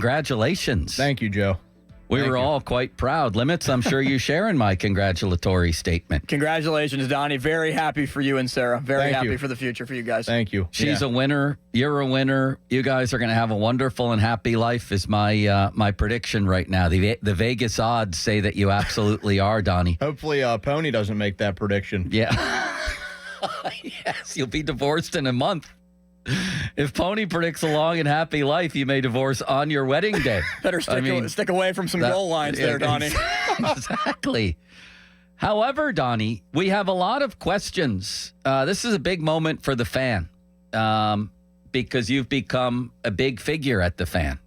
Congratulations. Thank you, Joe. We were all quite proud. Limits, I'm sure you share in my congratulatory statement. Congratulations, Donny. Very happy for you and Sarah. Very happy for the future for you guys. Thank you. She's a winner. You're a winner. You guys are going to have a wonderful and happy life is my prediction right now. The Vegas odds say that you absolutely are, Donny. Hopefully Pony doesn't make that prediction. Yeah. Yes, you'll be divorced in a month. If Pony predicts a long and happy life, you may divorce on your wedding day. Better stick away from some goal lines there, Donny. Exactly. However, Donny, we have a lot of questions. This is a big moment for the fan because you've become a big figure at the fan.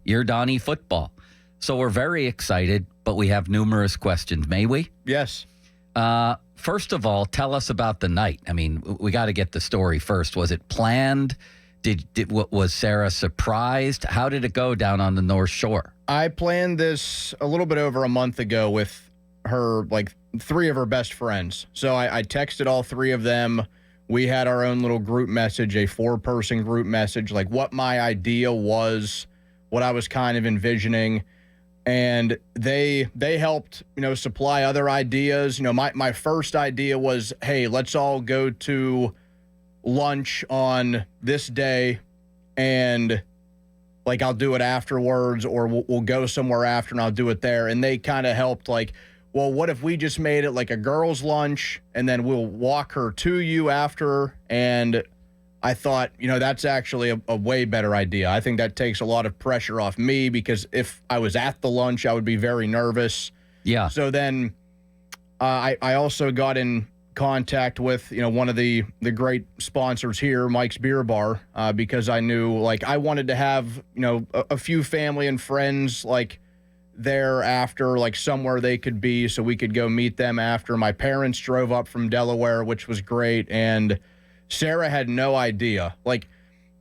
You're Donny Football. So we're very excited, but we have numerous questions. May we? Yes. First of all, tell us about the night. I mean, we got to get the story first. Was it planned? Was Sarah surprised? How did it go down on the North Shore? I planned this a little bit over a month ago with her, like 3 of her best friends. So I texted all 3 of them. We had our own little group message, a 4-person group message, like what my idea was, what I was kind of envisioning. And they helped, supply other ideas. My first idea was, hey, let's all go to lunch on this day, and like I'll do it afterwards, or we'll go somewhere after and I'll do it there. And they kind of helped, like, well, what if we just made it like a girls' lunch, and then we'll walk her to you after? And I thought, that's actually a way better idea. I think that takes a lot of pressure off me, because if I was at the lunch, I would be very nervous. Yeah. So then I also got in contact with, one of the great sponsors here, Mike's Beer Bar, because I knew, like, I wanted to have, a few family and friends, like, there after, like, somewhere they could be so we could go meet them after. My parents drove up from Delaware, which was great, and Sarah had no idea. Like,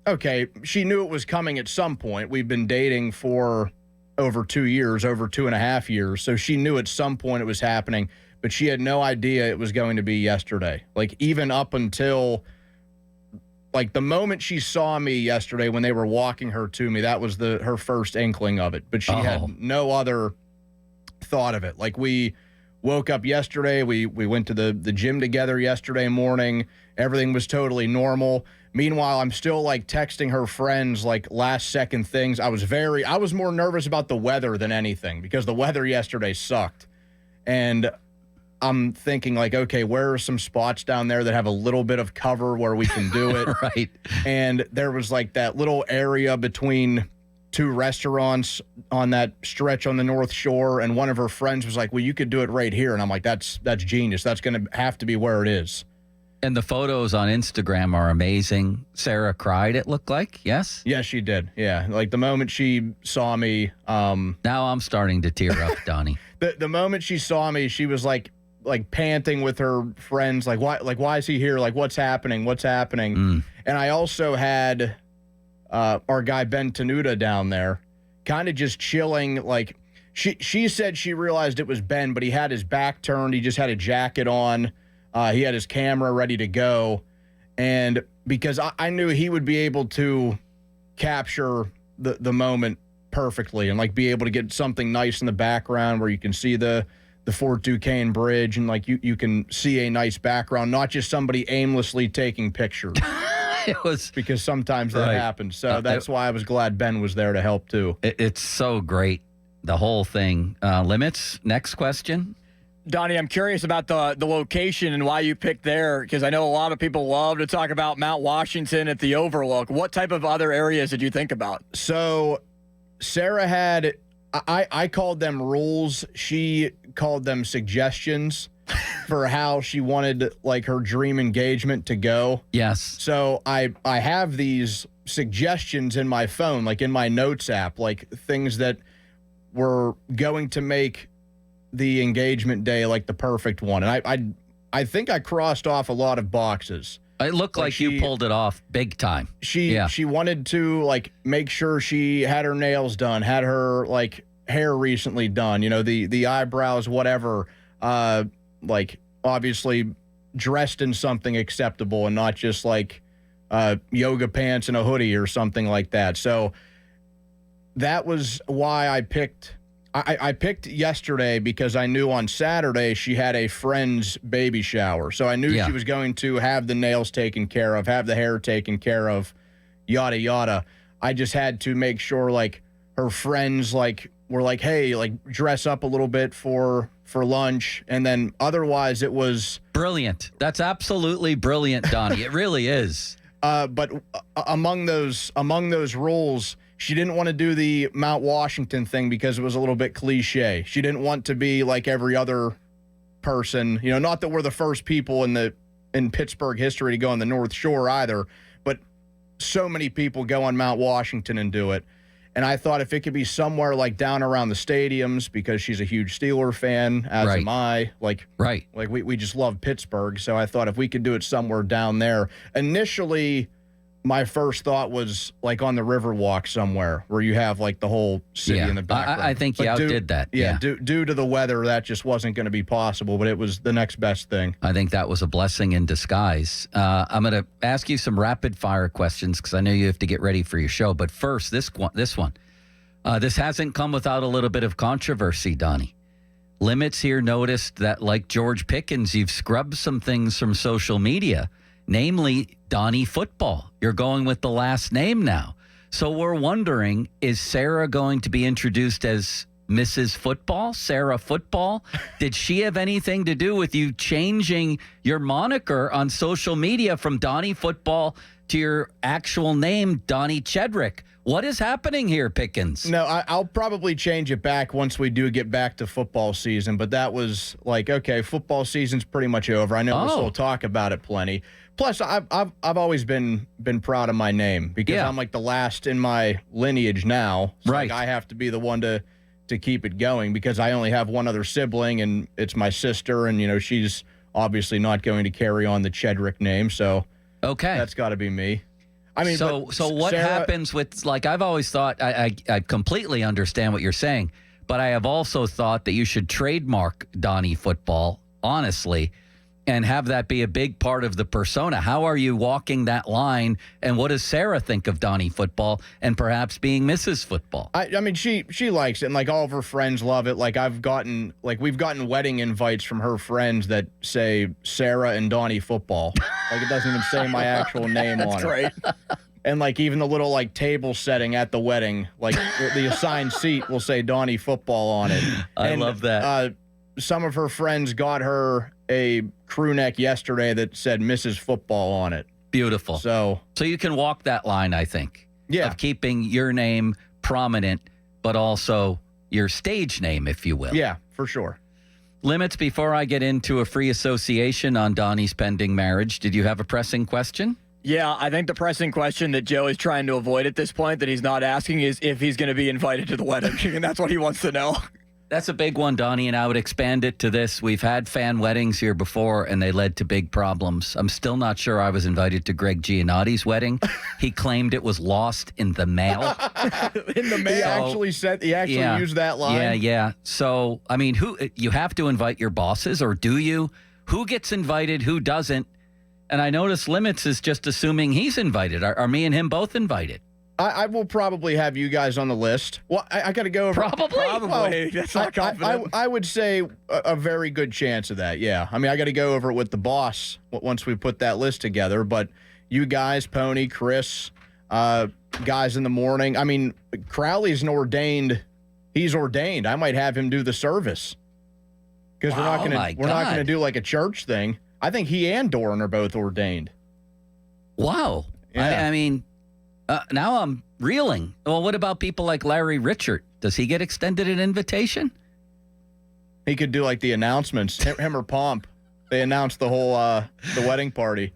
okay, she knew it was coming at some point. We've been dating for over 2 years, over 2.5 years. So she knew at some point it was happening, but she had no idea it was going to be yesterday. Like, even up until, like, the moment she saw me yesterday when they were walking her to me, that was her first inkling of it. But she had no other thought of it. Like, we woke up yesterday. We went to the gym together yesterday morning. Everything was totally normal. Meanwhile, I'm still, like, texting her friends, like, last-second things. I was more nervous about the weather than anything, because the weather yesterday sucked. And I'm thinking, like, okay, where are some spots down there that have a little bit of cover where we can do it? Right. And there was, like, that little area between 2 restaurants on that stretch on the North Shore, and one of her friends was like, well, you could do it right here. And I'm like, that's genius. That's going to have to be where it is. And the photos on Instagram are amazing. Sarah cried, it looked like, yes? Yes, she did. Yeah. Like, the moment she saw me. Now I'm starting to tear up, Donny. The moment she saw me, she was like panting with her friends, like, why is he here? Like, what's happening? And I also had our guy Ben Tenuta down there, kind of just chilling. Like, she said she realized it was Ben, but he had his back turned. He just had a jacket on. He had his camera ready to go. And because I knew he would be able to capture the moment perfectly, and, like, be able to get something nice in the background where you can see the Fort Duquesne Bridge, and, like, you can see a nice background, not just somebody aimlessly taking pictures. It was, because sometimes that happens. So that's why I was glad Ben was there to help too. It's so great, the whole thing. Limits, next question. Donny, I'm curious about the location and why you picked there, because I know a lot of people love to talk about Mount Washington at the Overlook. What type of other areas did you think about? So Sarah had, I called them rules. She called them suggestions for how she wanted, like, her dream engagement to go. Yes. So I have these suggestions in my phone, like in my notes app, like things that were going to make the engagement day like the perfect one. And I think I crossed off a lot of boxes. It looked like you pulled it off big time. She wanted to, like, make sure she had her nails done, had her, like, hair recently done, the eyebrows, whatever. Like, obviously dressed in something acceptable and not just, like, yoga pants and a hoodie or something like that. So that was why I picked. I picked yesterday because I knew on Saturday she had a friend's baby shower. So I knew she was going to have the nails taken care of, have the hair taken care of, yada, yada. I just had to make sure, like, her friends, like, were like, hey, like, dress up a little bit for lunch. And then otherwise it was... Brilliant. That's absolutely brilliant, Donny. It really is. But among those rules... She didn't want to do the Mount Washington thing because it was a little bit cliche. She didn't want to be like every other person. You know, not that we're the first people in Pittsburgh history to go on the North Shore either, but so many people go on Mount Washington and do it. And I thought if it could be somewhere like down around the stadiums, because she's a huge Steeler fan, as am I. Like we just love Pittsburgh. So I thought if we could do it somewhere down there. Initially, my first thought was like on the Riverwalk somewhere where you have like the whole city in the background. I think you outdid that. Yeah, due to the weather, that just wasn't going to be possible, but it was the next best thing. I think that was a blessing in disguise. I'm going to ask you some rapid fire questions because I know you have to get ready for your show. But first, this one. This hasn't come without a little bit of controversy, Donny. Limits here noticed that, like George Pickens, you've scrubbed some things from social media, namely Donny Football. You're going with the last name now. So we're wondering, is Sarah going to be introduced as Mrs. Football, Sarah Football? Did she have anything to do with you changing your moniker on social media from Donny Football to your actual name, Donny Chedrick? What is happening here, Pickens? No, I'll probably change it back once we do get back to football season, but that was like, okay, football season's pretty much over. I know we'll still talk about it plenty. Plus, I've always been proud of my name because I'm like the last in my lineage now. So like I have to be the one to keep it going because I only have one other sibling, and it's my sister, and, you know, she's obviously not going to carry on the Chedrick name, so that's got to be me. I mean, so what happens with, like, I've always thought, I completely understand what you're saying, but I have also thought that you should trademark Donny Football, honestly, and have that be a big part of the persona. How are you walking that line, and what does Sarah think of Donny Football and perhaps being Mrs. Football? I mean, she likes it, and like all of her friends love it. Like we've gotten wedding invites from her friends that say Sarah and Donny Football. Like it doesn't even say my actual name on it. That's great. And like even the little like table setting at the wedding, like the assigned seat will say Donny Football on it. I love that. Some of her friends got her a crew neck yesterday that said Mrs. Football on it. Beautiful. So you can walk that line, I think. Yeah. Of keeping your name prominent, but also your stage name, if you will. Yeah, for sure. Limits, before I get into a free association on Donny's pending marriage, did you have a pressing question? Yeah, I think the pressing question that Joe is trying to avoid at this point that he's not asking is if he's going to be invited to the wedding, and that's what he wants to know. That's a big one, Donny, and I would expand it to this. We've had fan weddings here before, and they led to big problems. I'm still not sure I was invited to Greg Giannotti's wedding. He claimed it was lost in the mail. In the mail? He actually used that line? Yeah. So, I mean, you have to invite your bosses, or do you? Who gets invited, who doesn't? And I notice Limits is just assuming he's invited. Are me and him both invited? I will probably have you guys on the list. Well, I got to go over. Probably. That's not confident. I would say a very good chance of that, yeah. I mean, I got to go over it with the boss once we put that list together. But you guys, Pony, Chris, guys in the morning. I mean, Crowley's he's ordained. I might have him do the service. Because we're not going to do like a church thing. I think he and Doran are both ordained. Wow. Yeah. I mean... now I'm reeling. Well, what about people like Larry Richert? Does he get extended an invitation? He could do like the announcements. Him or Pomp. They announced the whole the wedding party.